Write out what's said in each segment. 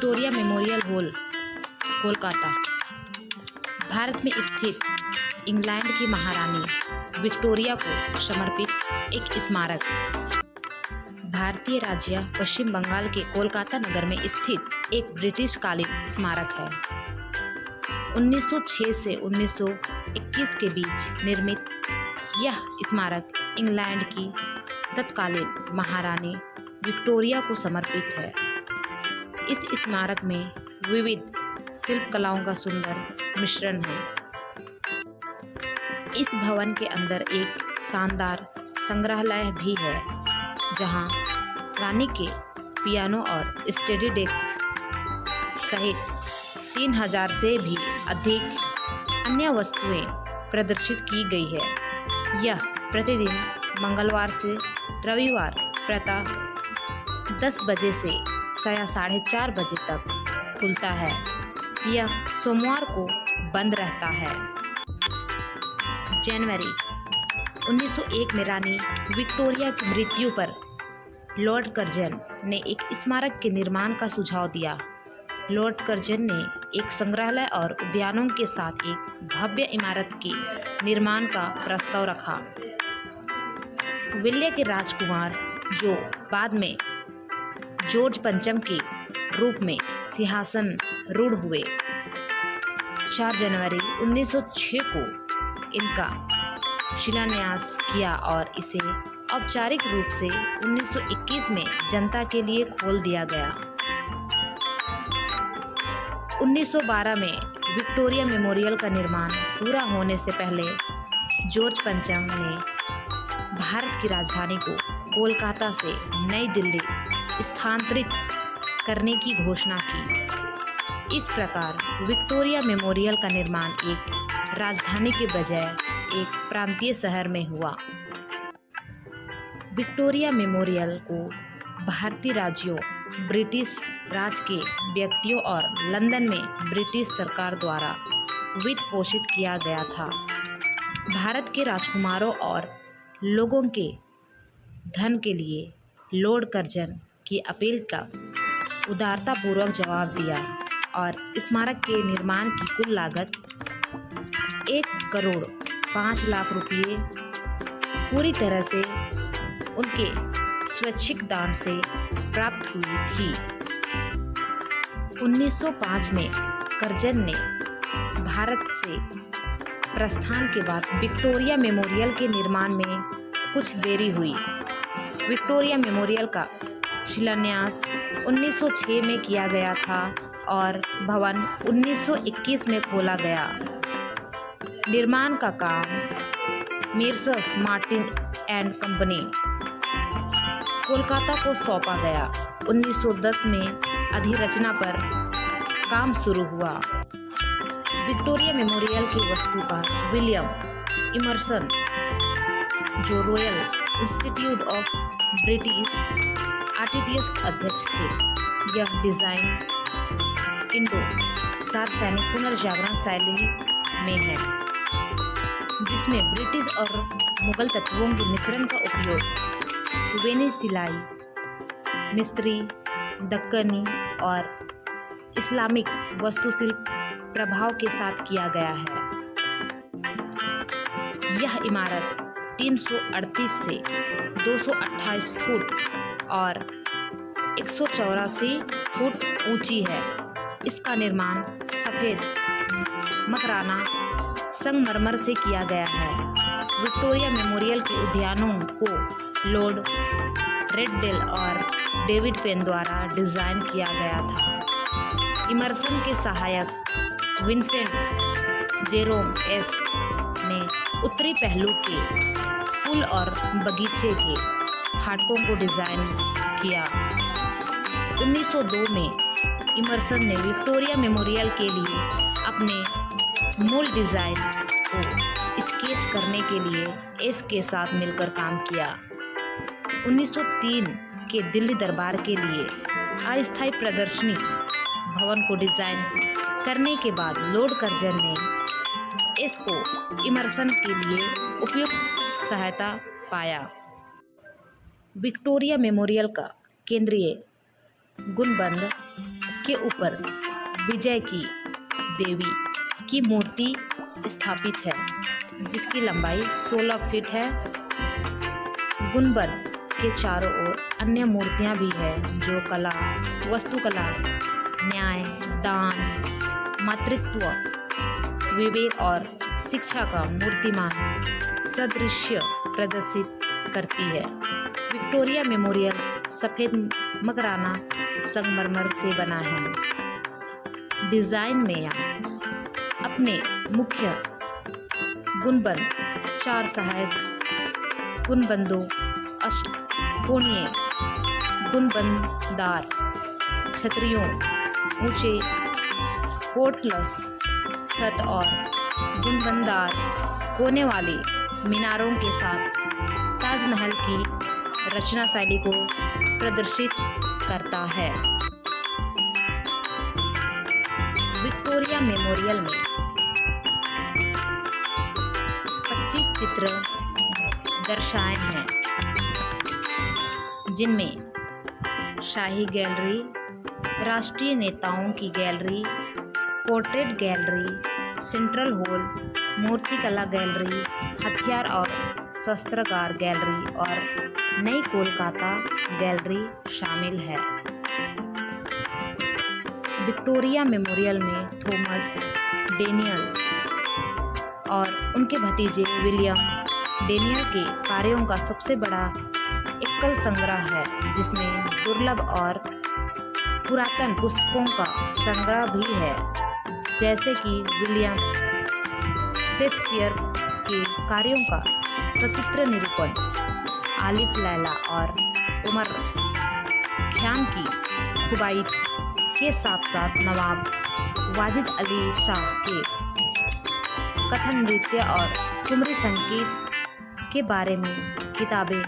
Victoria memorial hall, Kolkata. Bharat में स्थित England की महारानी विक्टोरिया को समर्पित एक स्मारक। भारतीय राज्य पश्चिम बंगाल के कोलकाता नगर में स्थित एक ब्रिटिश कालीन स्मारक है। 1906 से 1921 के बीच निर्मित यह स्मारक इंग्लैंड की तत्कालीन महारानी विक्टोरिया को समर्पित है। इस स्मारक में विविध शिल्प कलाओं का सुंदर मिश्रण है। इस भवन के अंदर एक शानदार संग्रहालय भी है, जहां रानी के पियानो और स्टडी डेस्क सहित 3000 से भी अधिक अन्य वस्तुएं प्रदर्शित की गई है। यह प्रतिदिन मंगलवार से रविवार प्रातः 10 बजे से साया 4:30 बजे तक खुलता है। यह सोमवार को बंद रहता है। जनवरी 1901 में रानी विक्टोरिया की मृत्यु पर लॉर्ड कर्जन ने एक स्मारक के निर्माण का सुझाव दिया। लॉर्ड कर्जन ने एक संग्रहालय और उद्यानों के साथ एक भव्य इमारत के निर्माण का प्रस्ताव रखा। विल्य के राजकुमार, जो बाद में जॉर्ज पंचम के रूप में सिंहासन रूढ़ हुए, 4 जनवरी 1906 को इनका शिलान्यास किया और इसे औपचारिक रूप से 1921 में जनता के लिए खोल दिया गया। 1912 में विक्टोरिया मेमोरियल का निर्माण पूरा होने से पहले जॉर्ज पंचम ने भारत की राजधानी को कोलकाता से नई दिल्ली स्थानांतरित करने की घोषणा की। इस प्रकार विक्टोरिया मेमोरियल का निर्माण एक राजधानी के बजाय एक प्रांतीय शहर में हुआ। विक्टोरिया मेमोरियल को भारतीय राज्यों, ब्रिटिश राज के व्यक्तियों और लंदन में ब्रिटिश सरकार द्वारा वित्त पोषित किया गया था। भारत के राजकुमारों और लोगों के धन के लिए लॉर्ड कर्जन की अपील का उदारतापूर्वक जवाब दिया और स्मारक के निर्माण की कुल लागत 1,05,00,000 रुपये पूरी तरह से उनके स्वैच्छिक दान से प्राप्त हुई थी। 1905 में कर्जन ने भारत से प्रस्थान के बाद विक्टोरिया मेमोरियल के निर्माण में कुछ देरी हुई। विक्टोरिया मेमोरियल का शिलान्यास 1906 में किया गया था और भवन 1921 में खोला गया। निर्माण का काम messrs Martin and company, Kolkata को सौंपा गया। 1910 में अधिरचना पर काम शुरू हुआ। विक्टोरिया मेमोरियल के वास्तुकार विलियम इमर्सन, जो royal institute of British architects के अध्यक्ष थे, यह डिज़ाइन इंडो सार्वजनिक पुनर्जागरण शैली में है, जिसमें ब्रिटिश और मुगल तत्वों के मिश्रण का उपयोग वेनिस सिलाई, मिस्त्री, दक्कनी और इस्लामिक वास्तुशिल्प प्रभाव के साथ किया गया है। यह इमारत 338 से 228 फुट और 184 फुट ऊंची है। इसका निर्माण सफ़ेद मकराना संगमरमर से किया गया है। विक्टोरिया मेमोरियल के उद्यानों को लॉर्ड रेडडेल और डेविड पेन द्वारा डिज़ाइन किया गया था। इमर्सन के सहायक विंसेंट जेरोम एस ने उत्तरी पहलू के फूल और बगीचे के फाटकों को डिज़ाइन किया। 1902 में इमर्सन ने विक्टोरिया मेमोरियल के लिए अपने मूल डिज़ाइन को स्केच करने के लिए एस के साथ मिलकर काम किया। 1903 के दिल्ली दरबार के लिए अस्थायी प्रदर्शनी भवन को डिज़ाइन करने के बाद लॉर्ड कर्जन ने एस को इमर्सन के लिए उपयुक्त सहायता पाया। विक्टोरिया मेमोरियल का केंद्रीय गुंबद के ऊपर विजय की देवी की मूर्ति स्थापित है, जिसकी लंबाई 16 फीट है। गुंबद के चारों ओर अन्य मूर्तियां भी हैं जो कला, वास्तुकला, न्याय, दान, मातृत्व, विवेक और शिक्षा का मूर्तिमान सदृश्य प्रदर्शित करती है। विक्टोरिया मेमोरियल सफ़ेद मकराना संगमरमर से बना है। डिज़ाइन में यहाँ अपने मुख्य गुंबद, 4 सहायक गुंबदों, अष्टकोणीय गुंबददार छतरियों, ऊंचे पोर्टलस छत और गुंबददार कोने वाली मीनारों के साथ ताजमहल की रचना शैली को प्रदर्शित करता है। विक्टोरिया मेमोरियल में 25 चित्र दर्शाए हैं, जिनमें शाही गैलरी, राष्ट्रीय नेताओं की gallery, portrait gallery, central hall, मूर्तिकला गैलरी, हथियार और शस्त्रागार गैलरी और नई कोलकाता गैलरी शामिल है। विक्टोरिया मेमोरियल में थॉमस डेनियल और उनके भतीजे विलियम डेनियल के कार्यों का सबसे बड़ा एकल संग्रह है, जिसमें दुर्लभ और पुरातन पुस्तकों का संग्रह भी है, जैसे कि विलियम शेक्सपियर के कार्यों का सचित्र निरूपण, आलिफ लैला और उमर ख़्याम की खुबाई के साथ साथ नवाब वाजिद अली शाह के कथन नृत्य और ठुमरी संगीत के बारे में किताबें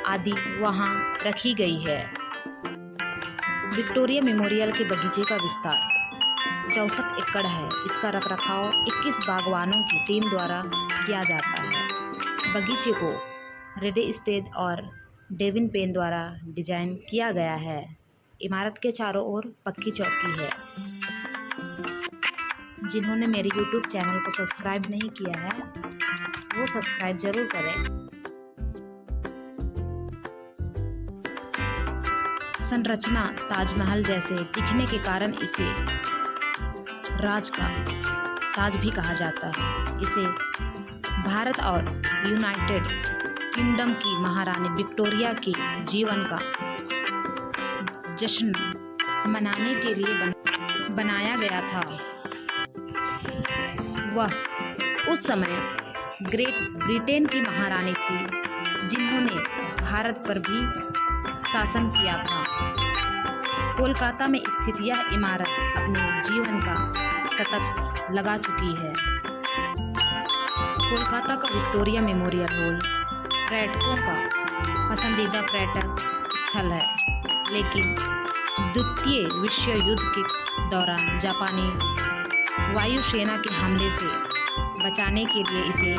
आदि वहां रखी गई है। विक्टोरिया मेमोरियल के बगीचे का विस्तार 64 एकड़ है। इसका रखरखाव 21 बागवानों की टीम द्वारा किया जाता है। बगीचे को रेडे स्टेज और डेविन पेन द्वारा डिजाइन किया गया है। इमारत के चारों ओर पक्की चौकी है। जिन्होंने मेरे YouTube चैनल को सब्सक्राइब नहीं किया है, वो सब्सक्राइब जरूर करें। संरचना ताजमहल जैसे दिखने के कारण इसे राज का ताज भी कहा जाता है। इसे भारत और यूनाइटेड किंगडम की महारानी विक्टोरिया के जीवन का जश्न मनाने के लिए बनाया गया था। वह उस समय ग्रेट ब्रिटेन की महारानी थी, जिन्होंने भारत पर भी शासन किया था। कोलकाता में स्थित यह इमारत अपने जीवन का शतक लगा चुकी है। कोलकाता का विक्टोरिया मेमोरियल हॉल पर्यटकों का पसंदीदा पर्यटक स्थल है, लेकिन द्वितीय विश्व युद्ध के दौरान जापानी वायुसेना के हमले से बचाने के लिए इसे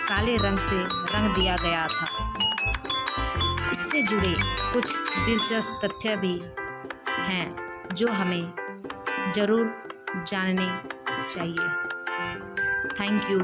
काले रंग से रंग दिया गया था। इससे जुड़े कुछ दिलचस्प तथ्य भी हैं जो हमें ज़रूर जानने चाहिए। Thank you.